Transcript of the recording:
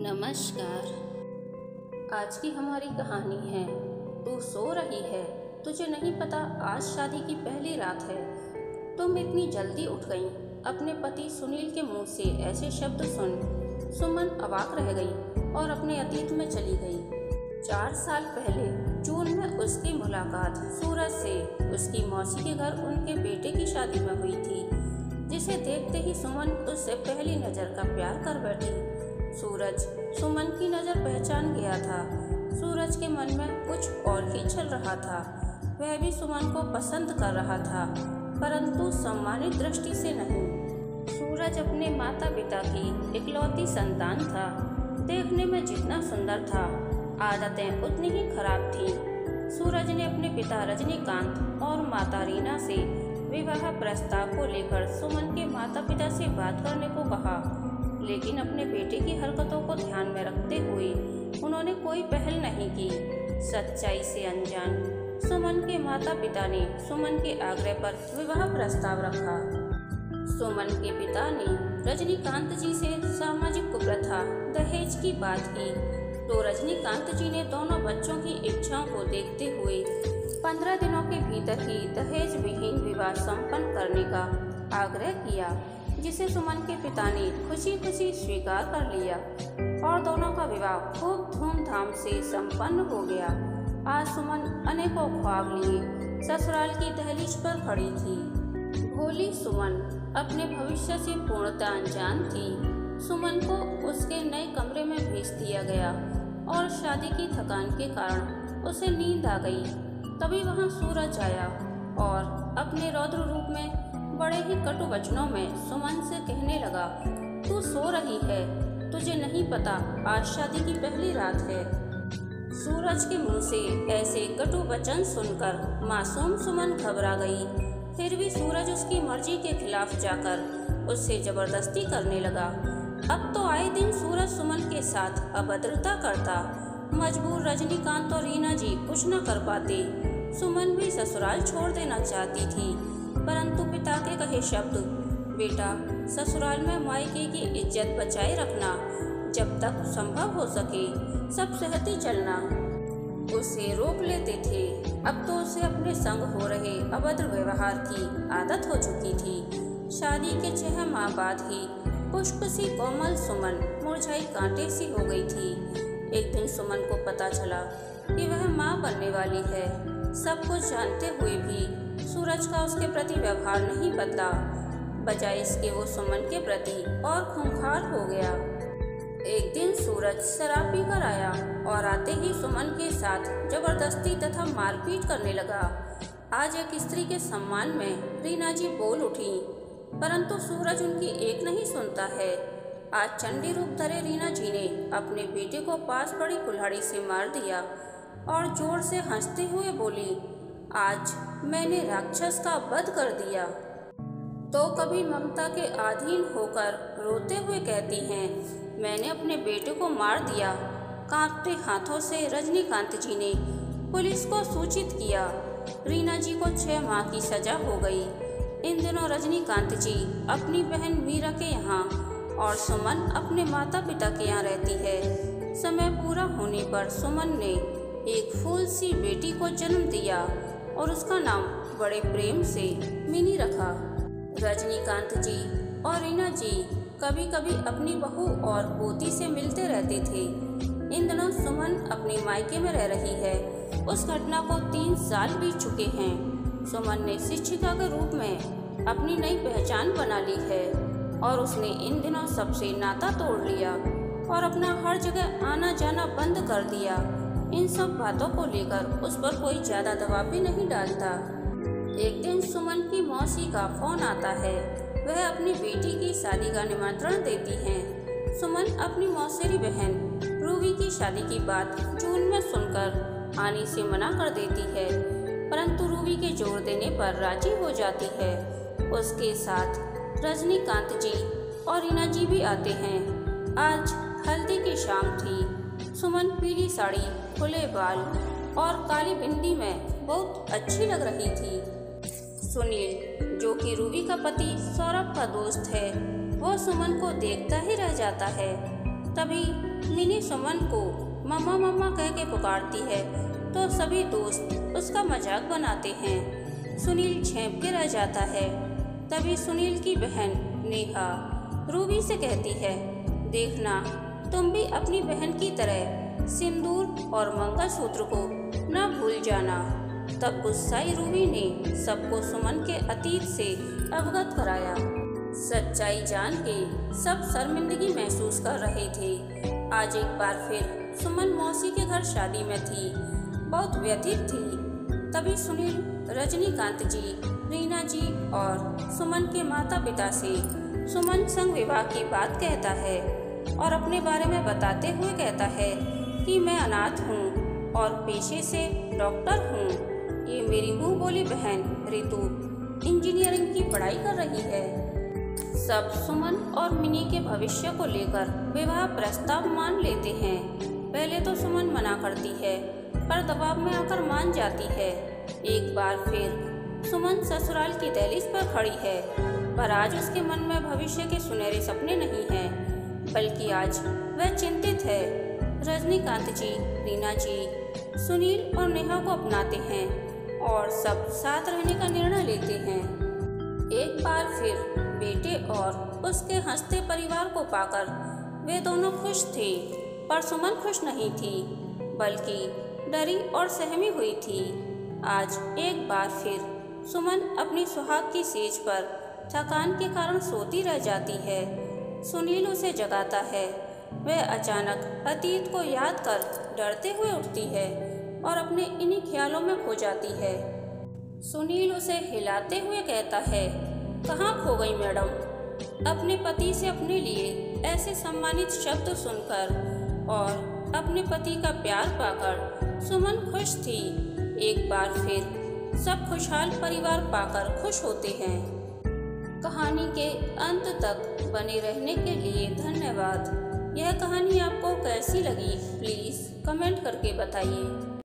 नमस्कार। आज की हमारी कहानी है तू सो रही है, तुझे नहीं पता आज शादी की पहली रात है। तुम इतनी जल्दी उठ गई। अपने पति सुनील के मुंह से ऐसे शब्द सुन सुमन अवाक रह गई और अपने अतीत में चली गई। 4 साल पहले जून में उसकी मुलाकात सूरज से उसकी मौसी के घर उनके बेटे की शादी में हुई थी, जिसे देखते ही सुमन उससे पहली नज़र का प्यार कर बैठी। सूरज सुमन की नज़र पहचान गया था। सूरज के मन में कुछ और ही चल रहा था। वह भी सुमन को पसंद कर रहा था, परंतु सम्मानित दृष्टि से नहीं। सूरज अपने माता पिता की इकलौती संतान था। देखने में जितना सुंदर था, आदतें उतनी ही खराब थीं। सूरज ने अपने पिता रजनीकांत और माता रीना से विवाह प्रस्ताव को लेकर सुमन के माता पिता से बात करने को कहा, लेकिन अपने बेटे की हरकतों को ध्यान में रखते हुए उन्होंने कोई पहल नहीं की। सच्चाई से अनजान सुमन के माता पिता ने सुमन के आग्रह पर विवाह प्रस्ताव रखा। सुमन के पिता ने रजनीकांत जी से सामाजिक कुप्रथा दहेज की बात की, तो रजनीकांत जी ने दोनों बच्चों की इच्छाओं को देखते हुए 15 दिनों के भीतर ही दहेज विहीन विवाह संपन्न करने का आग्रह किया, जिसे सुमन के पिता ने खुशी खुशी स्वीकार कर लिया और दोनों का विवाह खूब धूमधाम से संपन्न हो गया। आज सुमन अनेकों ख्वाब लिए ससुराल की दहलीज पर खड़ी थी। भोली सुमन अपने भविष्य से पूर्णतः अनजान थी। सुमन को उसके नए कमरे में भेज दिया गया और शादी की थकान के कारण उसे नींद आ गई। तभी वहां सूरज आया और अपने रौद्र रूप में बड़े ही कटु वचनों में सुमन से कहने लगा, तू सो रही है, तुझे नहीं पता आज शादी की पहली रात है। सूरज के मुंह से ऐसे कटु वचन सुनकर मासूम सुमन घबरा गई। फिर भी सूरज उसकी मर्जी के खिलाफ जाकर उससे जबरदस्ती करने लगा। अब तो आए दिन सूरज सुमन के साथ अभद्रता करता। मजबूर रजनीकांत और रीना जी कुछ न कर पाते। सुमन भी ससुराल छोड़ देना चाहती थी, परंतु पिता के कहे शब्द, बेटा ससुराल में मायके की इज्जत बचाए रखना, जब तक संभव हो सके सब सहते चलना, उसे रोक लेते थे। अब तो उसे अपने संग हो रहे अभद्र व्यवहार की आदत हो चुकी थी। शादी के 6 माह बाद ही पुष्प सी कोमल सुमन मुरझाई कांटे सी हो गई थी। एक दिन सुमन को पता चला कि वह माँ बनने वाली है। सब कुछ जानते हुए भी सूरज का उसके प्रति व्यवहार नहीं बदला, बजाय इसके वो सुमन के प्रति और खूंखार हो गया। एक दिन सूरज शराब पीकर आया और आते ही सुमन के साथ जबरदस्ती तथा मारपीट करने लगा। आज एक स्त्री के सम्मान में रीना जी बोल उठी, परंतु सूरज उनकी एक नहीं सुनता है। आज चंडी रूप धरे रीना जी ने अपने बेटे को पास पड़ी कुल्हाड़ी से मार दिया और जोर से हंसते हुए बोली, आज मैंने राक्षस का वध कर दिया। तो कभी ममता के अधीन होकर रोते हुए कहती हैं, मैंने अपने बेटे को मार दिया। कांपते हाथों से रजनीकांत जी ने पुलिस को सूचित किया। रीना जी को 6 माह की सजा हो गई। इन दिनों रजनीकांत जी अपनी बहन मीरा के यहाँ और सुमन अपने माता पिता के यहाँ रहती है। समय पूरा होने पर सुमन ने एक फूल सी बेटी को जन्म दिया और उसका नाम बड़े प्रेम से मिनी रखा। रजनीकांत जी और रीना जी कभी कभी अपनी बहू और पोती से मिलते रहते थे। इन दिनों सुमन अपने मायके में रह रही है। उस घटना को 3 साल बीत चुके हैं। सुमन ने शिक्षिका के रूप में अपनी नई पहचान बना ली है और उसने इन दिनों सबसे नाता तोड़ लिया और अपना हर जगह आना जाना बंद कर दिया। इन सब बातों को लेकर उस पर कोई ज़्यादा दबाव भी नहीं डालता। एक दिन सुमन की मौसी का फोन आता है। वह अपनी बेटी की शादी का निमंत्रण देती हैं। सुमन अपनी मौसेरी बहन रूबी की शादी की बात जून में सुनकर आने से मना कर देती है, परंतु रूबी के जोर देने पर राजी हो जाती है। उसके साथ रजनीकांत जी और रीना जी भी आते हैं। आज हल्दी की शाम थी। सुमन पीली साड़ी, खुले बाल और काली बिंदी में बहुत अच्छी लग रही थी। सुनील, जो कि रूबी का पति सौरभ का दोस्त है, वो सुमन को देखता ही रह जाता है। तभी मिनी सुमन को मम्मा मम्मा कह के पुकारती है तो सभी दोस्त उसका मजाक बनाते हैं। सुनील झेंप के रह जाता है। तभी सुनील की बहन नेहा रूबी से कहती है, देखना तुम भी अपनी बहन की तरह सिंदूर और मंगलसूत्र को न भूल जाना। तब गुस्साई रूबी ने सबको सुमन के अतीत से अवगत कराया। सच्चाई जान के सब शर्मिंदगी महसूस कर रहे थे। आज एक बार फिर सुमन मौसी के घर शादी में थी, बहुत व्यथित थी। तभी सुनील रजनीकांत जी, रीना जी और सुमन के माता पिता से सुमन संग विवाह की बात कहता है और अपने बारे में बताते हुए कहता है कि मैं अनाथ हूँ और पेशे से डॉक्टर हूँ। ये मेरी मुँह बोली बहन रितु इंजीनियरिंग की पढ़ाई कर रही है। सब सुमन और मिनी के भविष्य को लेकर विवाह प्रस्ताव मान लेते हैं। पहले तो सुमन मना करती है पर दबाव में आकर मान जाती है। एक बार फिर सुमन ससुराल की दहलीज पर खड़ी है, पर आज उसके मन में भविष्य के सुनहरे सपने नहीं हैं, बल्कि आज वह चिंतित है। रजनीकांत जी, रीना जी सुनील और नेहा को अपनाते हैं और सब साथ रहने का निर्णय लेते हैं। एक बार फिर बेटे और उसके हंसते परिवार को पाकर वे दोनों खुश थे, पर सुमन खुश नहीं थी, बल्कि डरी और सहमी हुई थी। आज एक बार फिर सुमन अपनी सुहाग की सेज पर थकान के कारण सोती रह जाती है। सुनील उसे जगाता है। वह अचानक अतीत को याद कर डरते हुए उठती है और अपने इन्हीं ख्यालों में खो जाती है। सुनील उसे हिलाते हुए कहता है, कहाँ खो गई मैडम? अपने पति से अपने लिए ऐसे सम्मानित शब्द सुनकर और अपने पति का प्यार पाकर सुमन खुश थी। एक बार फिर सब खुशहाल परिवार पाकर खुश होते हैं। कहानी के अंत तक बने रहने के लिए धन्यवाद। यह कहानी आपको कैसी लगी प्लीज़ कमेंट करके बताइए।